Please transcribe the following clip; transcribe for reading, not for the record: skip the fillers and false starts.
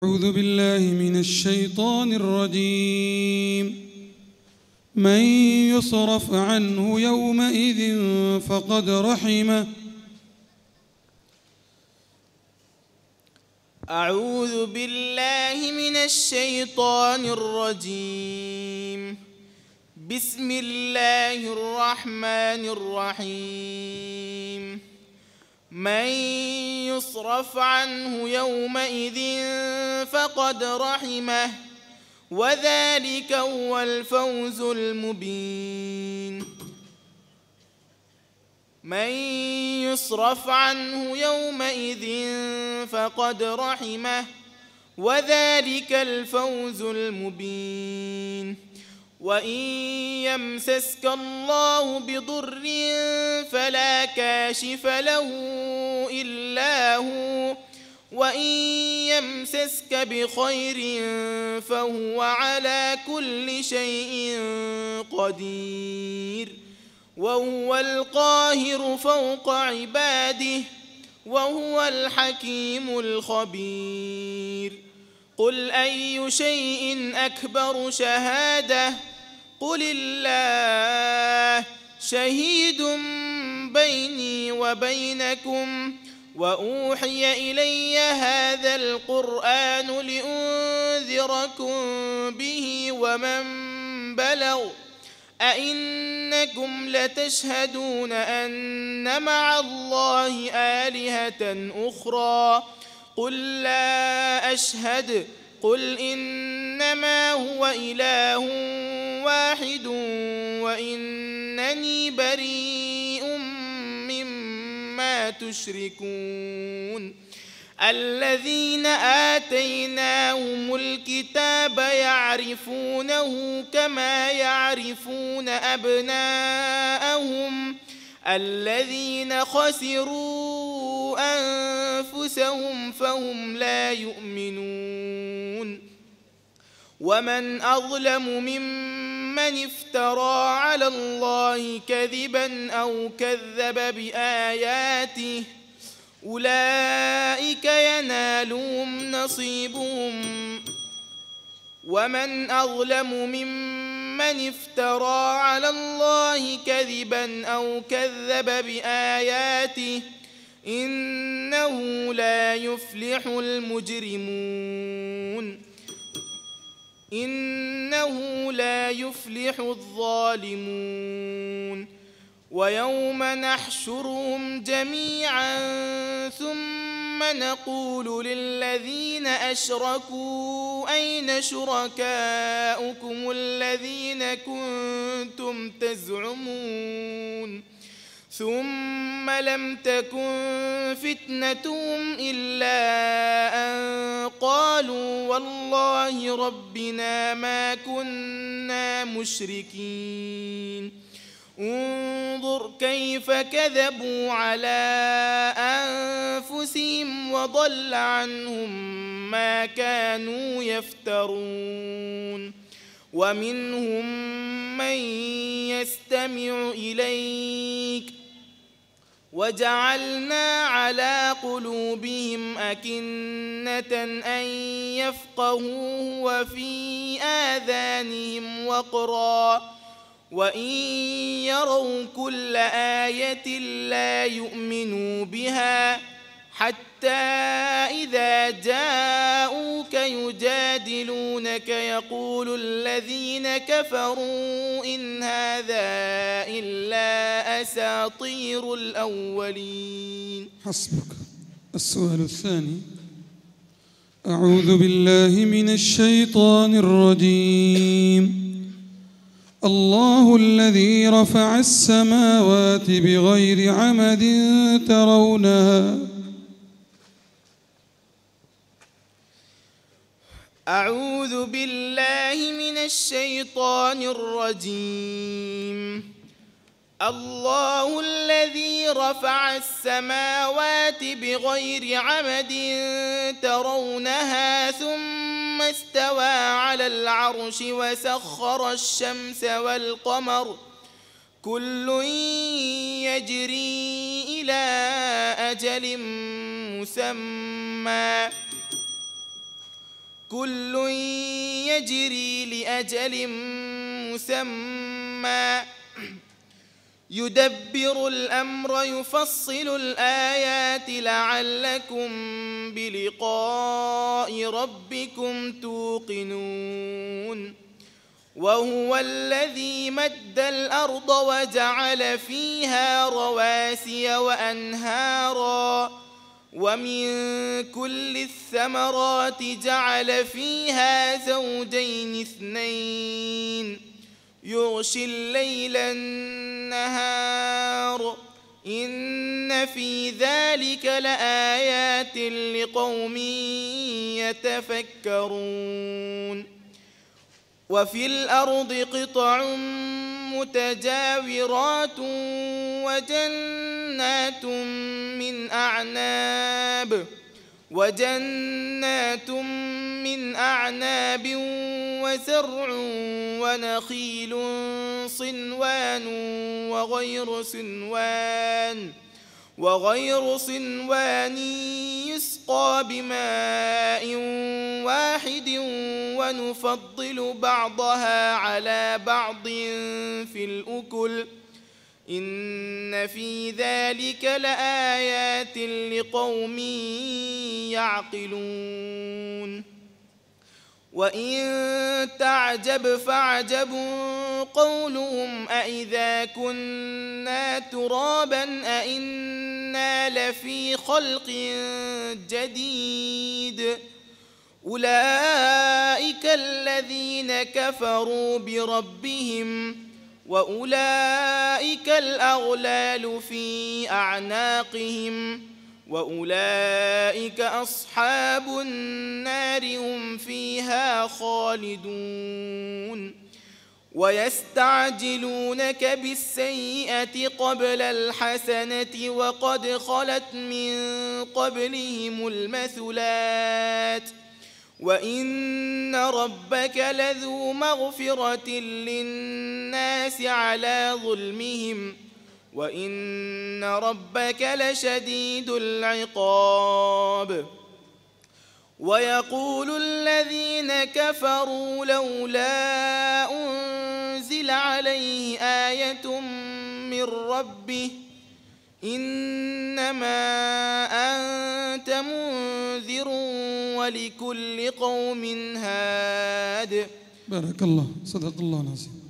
أعوذ بالله من الشيطان الرجيم. من يصرف عنه يومئذ فقد رحمه. أعوذ بالله من الشيطان الرجيم. بسم الله الرحمن الرحيم. من يصرف عنه يومئذ فقد رحمه وذلك هو الفوز المبين. من يصرف عنه يومئذ فقد رحمه وذلك الفوز المبين. وإن يمسسك الله بضر فلا كاشف له إلا هو وإن يمسسك بخير فهو على كل شيء قدير. وهو القاهر فوق عباده وهو الحكيم الخبير. قل أي شيء أكبر شهادة قل الله شهيد بيني وبينكم وأوحي إلي هذا القرآن لأنذركم به ومن بلغ أئنكم لتشهدون أن مع الله آلهة أخرى قل لا أشهد قل إنما هو إله واحد وإنني بريء مما تشركون. الذين آتيناهم الكتاب يعرفونه كما يعرفون أبناءهم الذين خسروا أنفسهم فهم لا يؤمنون. ومن أظلم ممن افترى على الله كذبا أو كذب بآياته أولئك ينالهم نصيبهم. ومن أظلم ممن افترى على الله كذبا أو كذب بآياته إنه لا يفلح المجرمون. إنه لا يفلح الظالمون. ويوم نحشرهم جميعا ثم نقول للذين أشركوا أين شركاؤكم الذين كنتم تزعمون ثم لم تكن فتنتهم إلا أن قالوا والله ربنا ما كنا مشركين. انظر كيف كذبوا على أنفسهم وضل عنهم ما كانوا يفترون. ومنهم من يستمع إليك وجعلنا على قلوبهم أكنة أن يفقهوه وفي آذانهم وقرا وإن يروا كل آية لا يؤمنوا بها حتى إذا جاءوك يجادلونك يقول الذين كفروا إن هذا إلا أساطير الأولين. حسبك. السؤال الثاني. أعوذ بالله من الشيطان الرجيم. الله الذي رفع السماوات بغير عمد ترونها. أعوذ بالله من الشيطان الرجيم. الله الذي رفع السماوات بغير عمد ترونها ثم استوى على العرش وسخر الشمس والقمر كل يجري إلى أجل مسمى كل يجري لأجل مسمى يدبر الأمر يفصل الآيات لعلكم بلقاء ربكم توقنون وهو الذي مد الأرض وجعل فيها رواسي وأنهارا ومن كل الثمرات جعل فيها زوجين اثنين يغشي الليل النهار إن في ذلك لآيات لقوم يتفكرون وفي الأرض قطع متجاورات وجنات من أعناب وزرع ونخيل صنوان وغير صنوان يسقى بماء واحد ونفضل بعضها على بعض في الأكل إن في ذلك لآيات لقوم يعقلون وإن تعجب فعجب قولهم أإذا كنا ترابا أإنا لفي خلق جديد أولئك الذين كفروا بربهم وأولئك الأغلال في أعناقهم وأولئك أصحاب النار هم فيها خالدون ويستعجلونك بالسيئة قبل الحسنة وقد خلت من قبلهم المثلات وإن ربك لذو مغفرة للناس على ظلمهم وإن ربك لشديد العقاب ويقول الذين كفروا لولا أنزل عليه آية من ربه إنما أنت منذر ولكل قوم هاد. بارك الله، صدق الله العظيم.